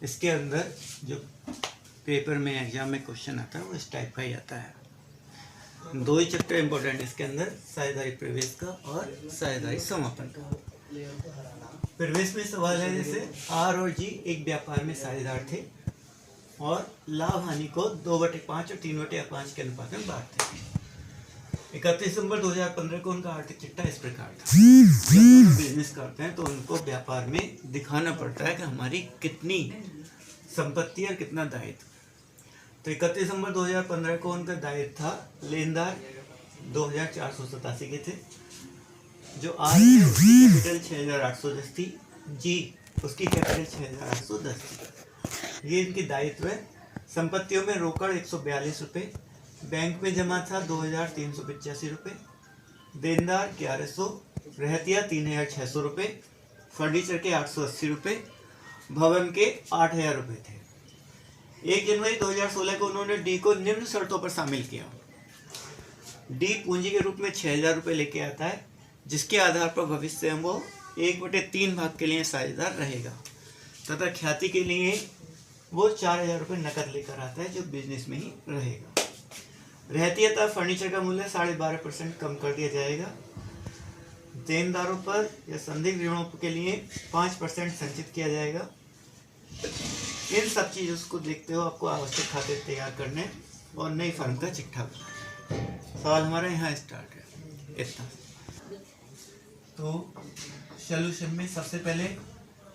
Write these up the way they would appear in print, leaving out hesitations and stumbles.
इसके अंदर जो पेपर में एग्जाम में क्वेश्चन आता है वो इस टाइप का ही आता है। दो ही चैप्टर इंपॉर्टेंट इसके अंदर, साझेदारी प्रवेश का और साझेदारी समापन का। प्रवेश में सवाल है जैसे आर और जी एक व्यापार में साझेदार थे और लाभ हानि को 2/5 और 3/5 के अनुपात में बांटते थे। 31 दिसंबर 2015 को उनका आर्थिक चिट्ठा इस प्रकार था। जब दोनों बिजनेस करते हैं तो उनको व्यापार में दिखाना पड़ता है कि हमारी कितनी संपत्ति और कितना दायित्व। तो 31 दिसंबर 2015 को उनका दायित्व था, लेनदार 2487 के थे, जो आर है उसकी कैपिटल 6810 थी, जी उसकी कैपिटल 6810 थी। ये इनकी दायित्व है। संपत्तियों में रोकड़ 142 रुपये, बैंक में जमा था 2385 रुपये, देनदार 1100, रहतिया 3600 रुपये, फर्नीचर के 880 रुपये, भवन के 8000 रुपये थे। 1 जनवरी 2016 को उन्होंने डी को निम्न शर्तों पर शामिल किया। डी पूंजी के रूप में 6000 रुपये लेके आता है, जिसके आधार पर भविष्य में वो 1/3 भाग के लिए साझेदार रहेगा, तथा ख्याति के लिए वो 4000 रुपये नकद लेकर आता है, जो बिजनेस में ही रहेगा। रहतिया फर्नीचर का मूल्य 12.5% कम कर दिया जाएगा। देनदारों पर या संदिग्ध ऋणों के लिए 5% संचित किया जाएगा। इन सब चीज़ों को देखते हुए आपको आवश्यक खाते तैयार करने और नई फर्म का चिट्ठा बनाना। सवाल हमारा यहाँ स्टार्ट है इतना। तो सॉल्यूशन में सबसे पहले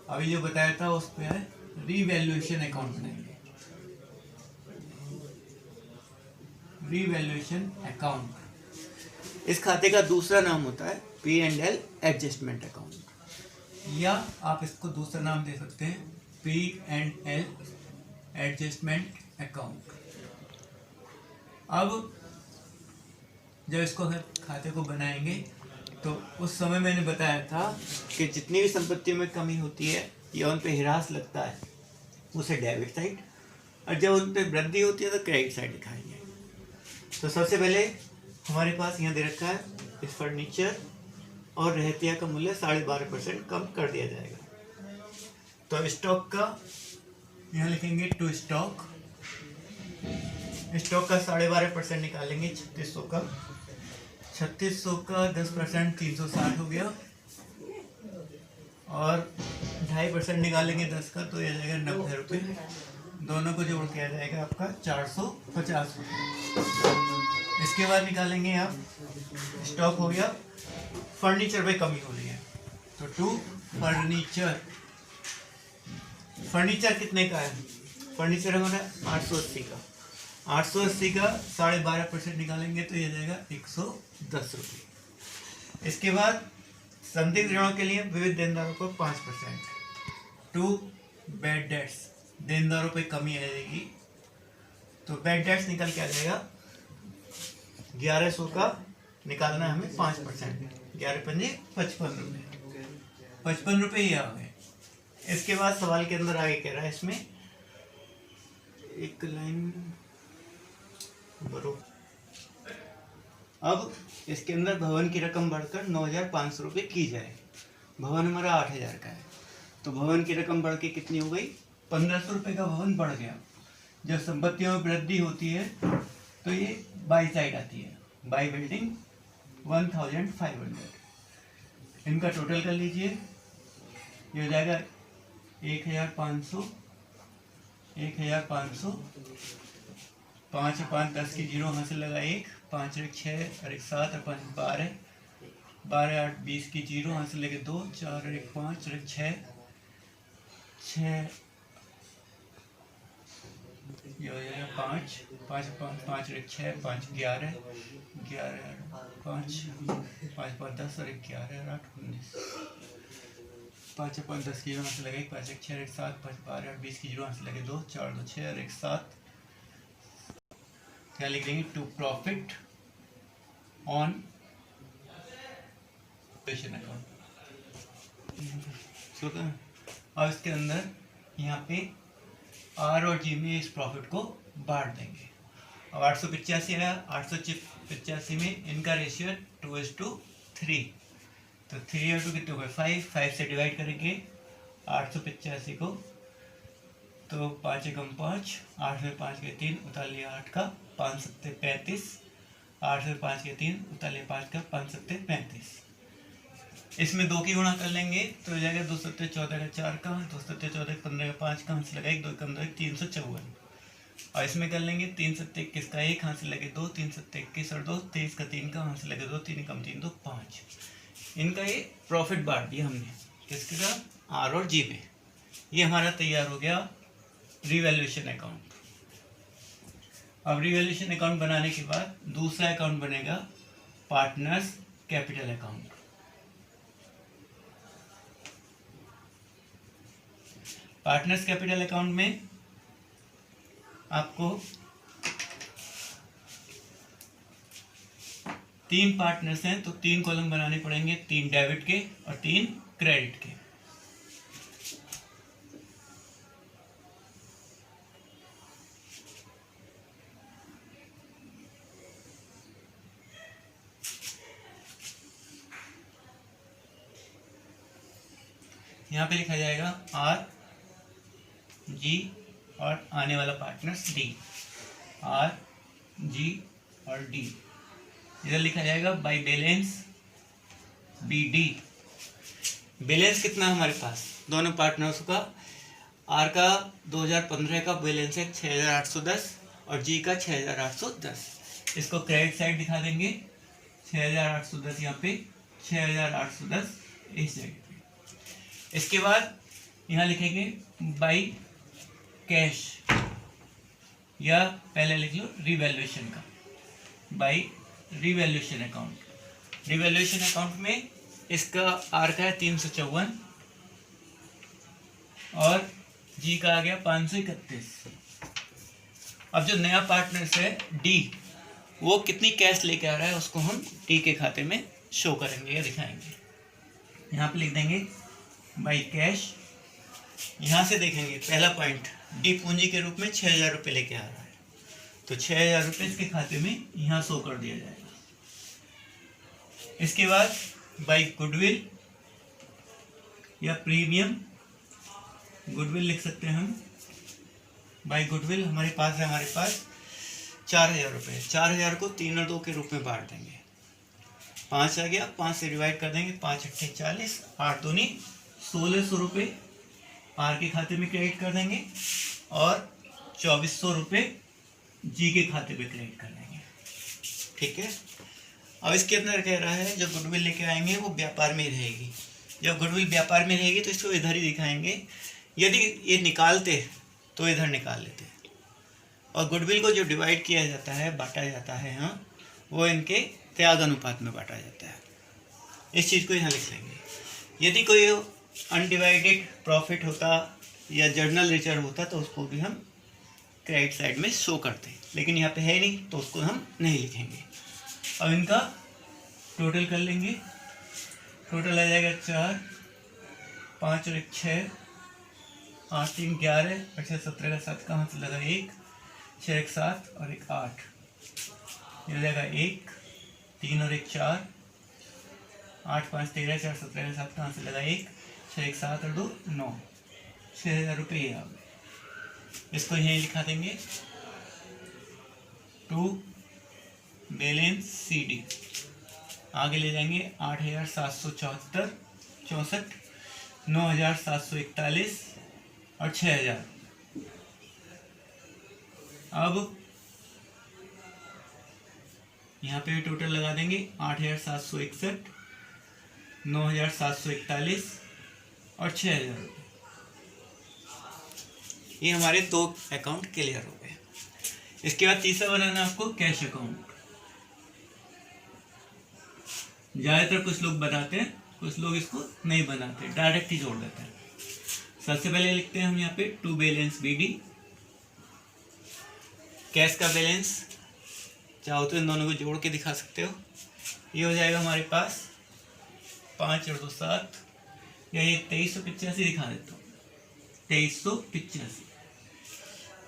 अभी जो बताया था उस पर है रीवैल्यूएशन अकाउंट बनाएंगे। रीवैल्यूएशन अकाउंट, इस खाते का दूसरा नाम होता है P&L एडजस्टमेंट अकाउंट, या आप इसको दूसरा नाम दे सकते हैं P&L एडजस्टमेंट अकाउंट। अब जब इसको खाते को बनाएंगे तो उस समय मैंने बताया था कि जितनी भी संपत्तियों में कमी होती है या उन पे ह्रास लगता है उसे डेबिट साइड, और जब उन पे वृद्धि होती है तो क्रेडिट साइड दिखाएंगे। तो सबसे पहले हमारे पास यहाँ दे रखा है इस फर्नीचर और रहतिया का मूल्य 12.5% कम कर दिया जाएगा। तो स्टॉक का यहाँ लिखेंगे टू स्टॉक, स्टॉक का 12.5% निकालेंगे 3600 का, 3600 का 10% 360 हो गया, और 2.5% निकालेंगे 10 का तो यह जाएगा 90 रुपये। दोनों को जोड़ किया जाएगा आपका 450 रुपये। इसके बाद निकालेंगे आप स्टॉक हो गया, फर्नीचर पे कमी हो रही है तो टू फर्नीचर, फर्नीचर कितने का है, फर्नीचर हमारा 880 का, 880 का 12.5% निकालेंगे तो ये जाएगा 110 रुपये। इसके बाद संदिग्ध ऋणों के लिए विविध देनदारों को 5%, टू बैड डेट्स, देनदारों पे कमी आ जाएगी तो बैड डेट्स निकल के आ जाएगा 1100 का, निकालना है हमें 5%, 11×5 55 रुपये, 55 रुपये ही आ गए। इसके बाद सवाल के अंदर आगे कह रहा है, इसमें एक लाइन बरो, अब इसके अंदर भवन की रकम बढ़कर 9500 रुपये की जाए। भवन हमारा 8000 का है तो भवन की रकम बढ़ के कितनी हो गई, 1500 रुपये का भवन बढ़ गया। जब संपत्तियों में वृद्धि होती है तो ये बाई साइड आती है, बाई बिल्डिंग 1500। इनका टोटल कर लीजिए, ये हो जाएगा 1500, 1500, 5 और 5 10 की जीरो यहाँ से लगा 1, 5 और 1 6 और 1 7 और 5 12, 12 8 20 की जीरो यहाँ से लेके 2, 4 और 1 5 और 1 6, 6 ये हो जाएगा 5, 5 5 और 1 6, 5 11, 11 5, 5 5 10 और 1 11 और 8 19, 5 और 5 10 की जीरो से लगे 5 1 6 1 7, 5 12 8 20 की जीरो से लगे 2, 4 2 6 और 1 7। क्या लिख लेंगे, टू प्रॉफिट ऑन अकाउंट। और इसके अंदर यहाँ पे आर और जी में इस प्रॉफिट को बांट देंगे। अब 885 है, 885 में इनका रेशियो 2:3, तो 3 और 2 कितने हो गए 5, 5 से डिवाइड करेंगे 885 को, तो 5 एकम 5, 8 में 5 के 3 उतार लिया 8 का, 5 सत्ते 35, 8 में 5 के 3 उतार लिया 5 का, 5 सत्ते 35। इसमें 2 की गुणा कर लेंगे तो हो जाएगा 2 सत्ते 14 का 4 का, 2 सत्ते 14 15 का 5 का, हाथ से लगा 1, 2 कम 2 354। और इसमें कर लेंगे 3 सत्ते 21 का 1, हाथ से लगे 2, 3 सत्ते 21 और 2, 23 का 3 का, हाथ से लगे 2, 3 कम 3 2 5। इनका ये प्रॉफिट बांट दिया हमने किसके का, आर और जी में। ये हमारा तैयार हो गया रिवैल्यूएशन अकाउंट। अब रिवैल्यूएशन अकाउंट बनाने के बाद दूसरा अकाउंट बनेगा partners capital account. Partners capital account में आपको 3 पार्टनर्स हैं तो 3 कॉलम बनाने पड़ेंगे, 3 डेबिट के और 3 क्रेडिट के। यहाँ पे लिखा जाएगा आर जी और आने वाला पार्टनर्स डी, आर जी और डी। इधर लिखा जाएगा by balance B D. Balance कितना है हमारे पास दोनों पार्टनर्स का, आर का 2015 का बैलेंस है 6810 और जी का 6810। इसको क्रेडिट साइड दिखा देंगे 6810 यहाँ पे, 6810 इस जगह पे। इसके बाद यहाँ लिखेंगे बाई कैश, या पहले लिख लो रिवैल्यूएशन का, by revaluation account. Revaluation account में इसका आर का है 354 और जी का आ गया 531। अब जो नया पार्टनर्स है डी, वो कितनी कैश लेके आ रहा है उसको हम डी के खाते में शो करेंगे या दिखाएंगे। यहाँ पे लिख देंगे बाई कैश। यहाँ से देखेंगे पहला पॉइंट, डी पूंजी के रूप में 6000 रुपये लेके आ रहा है, तो 6000 रुपये इसके खाते में यहाँ शो कर दिया जाएगा। इसके बाद बाई गुडविल या प्रीमियम गुडविल लिख सकते हैं हम। बाई गुडविल हमारे पास है, हमारे पास 4000 रुपये, 4000 को 3 और 2 के रूप में बांट देंगे। 5 आ गया, 5 से डिवाइड कर देंगे, 5 अट्ठे 40, 8 दूनी 1600 रुपये आर के खाते में क्रेडिट कर देंगे और 2400 रुपये जी के खाते पे क्रेडिट कर देंगे। ठीक है। अब इसके अंदर कह रहा है जो गुडविल लेके आएंगे वो व्यापार में रहेगी। जब गुडविल व्यापार में रहेगी तो इसको इधर ही दिखाएंगे, यदि ये निकालते तो इधर निकाल लेते। और गुडविल को जो डिवाइड किया जाता है, बांटा जाता है, हाँ, वो इनके त्याग अनुपात में बांटा जाता है। इस चीज़ को यहाँ लिख लेंगे। यदि कोई अनडिवाइडेड प्रॉफिट होता या जर्नल रिचर होता तो उसको भी हम क्रेडिट साइड में शो करते, लेकिन यहाँ पे है नहीं तो उसको हम नहीं लिखेंगे। अब इनका टोटल कर लेंगे। टोटल आ जाएगा 4, 5 और 1 6, 8 3 11, 6 17 का 7 कहाँ से लगा 1, 6 1 7 और 1 8, ये हो जाएगा 1 3 और 1 4, 8 5 13, 4 17 का 7 कहाँ से लगा 1, 6 1 7 और 2 9, 6000 रुपये ये आ गए। इसको यहीं लिखा देंगे टू बैलेंस सी डी। आगे ले जाएंगे 8774 64, 9741 और 6000। अब यहाँ पे टोटल लगा देंगे 8761, 9741 और 6000 रुपये। ये हमारे 2 अकाउंट क्लियर हो गए। इसके बाद तीसरा बनाना आपको कैश अकाउंट। ज़्यादातर कुछ लोग बनाते हैं, कुछ लोग इसको नहीं बनाते, डायरेक्ट ही जोड़ देते हैं। सबसे पहले लिखते हैं हम यहाँ पे to balance B D. Cash का बैलेंस चाहो तो इन दोनों को जोड़ के दिखा सकते हो। ये हो जाएगा हमारे पास 5 और 2 7, या ये 2385 दिखा देता हूँ, 2385।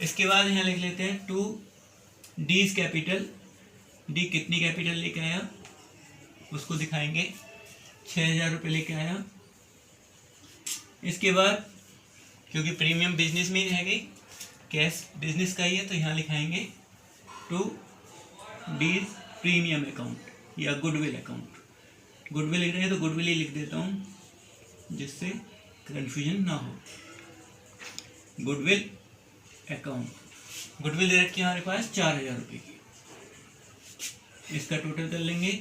इसके बाद यहाँ लिख लेते हैं टू डीज कैपिटल। डी कितनी कैपिटल लेके आया उसको दिखाएंगे, 6000 रुपये लेके आया। इसके बाद क्योंकि प्रीमियम बिजनेस में ही रहेगी, कैश बिजनेस का ही है, तो यहाँ लिखाएंगे टू डीज प्रीमियम अकाउंट या गुडविल अकाउंट। गुडविल लिख रहे हैं तो गुडविल ही लिख देता हूँ जिससे कन्फ्यूजन ना हो। गुडविल अकाउंट, गुडविल दे रखी है हमारे पास 4000 रुपये की। इसका टोटल कर लेंगे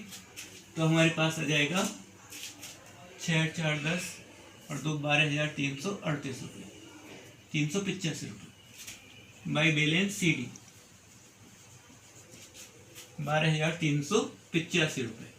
तो हमारे पास आ जाएगा 6 8 4 10 और 2 12,338 रुपये, 385 रुपये बाई बैलेंस CD 12,385 रुपये।